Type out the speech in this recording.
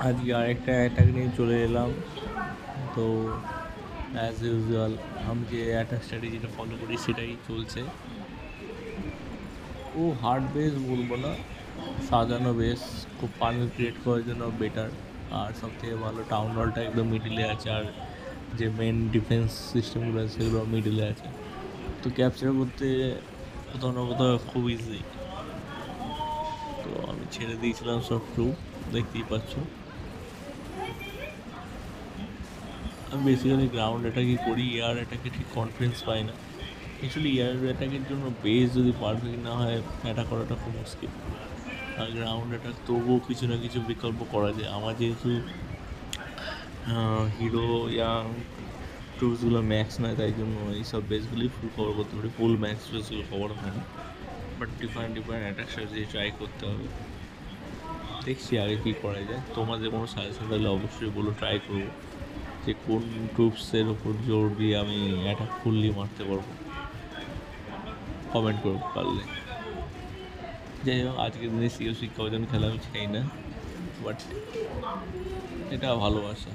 আজকে আরেকটা অ্যাটাক নিয়ে চলে এলাম। তো অ্যাজ ইউজুয়াল আমি যে অ্যাটাক স্ট্র্যাটেজিটা ফলো করি সেটাই চলছে। ও হার্ড বেস বলবো না, সাজানো বেস, খুব পানি ক্রিয়েট করার জন্য বেটার। আর সবথেকে ভালো টাউন হলটা একদম মিডিলে আছে, আর যে মেন ডিফেন্স সিস্টেমগুলো আছে সেগুলো মিডিলে আছে। তো ক্যাপচার করতে কোথাও না কোথাও খুব ইজি। তো আমি ছেড়ে দিয়েছিলাম সব ট্রুপ, দেখতেই পাচ্ছ। আমি বেসিক্যালি গ্রাউন্ড অ্যাটাকই করি, এয়ার অ্যাটাকে ঠিক কনফিডেন্স পাই না। অ্যাকচুয়ালি এয়ার অ্যাটাকের জন্য বেস যদি পারফেক্ট না হয় অ্যাটাক করাটা খুব মুশকিল। আর গ্রাউন্ড অ্যাটাক তবুও কিছু না কিছু বিকল্প করা যায়। আমার যেহেতু হিরো ইয়াং ট্রুপসগুলো ম্যাক্স নয়, তাই জন্য এইসব বেসগুলি ফুল কভার করতে পারি, ফুল ম্যাক্স বেসগুলো কভার হয় না। But different different attack strategy try করতে হবে। দেখছি আগে কী করা যায়। তোমাদের কোনো সাজেশন থাকলে অবশ্যই বলো, ট্রাই করবো যে কোন ট্রুপসের ওপর জোর দিয়ে আমি অ্যাটাক ফুললি মারতে পারবো। কমেন্ট করবো পারলে। যাই হোক, আজকের দিনে সিওসি কজন খেলা আমি চাই না, বাট এটা ভালোবাসা।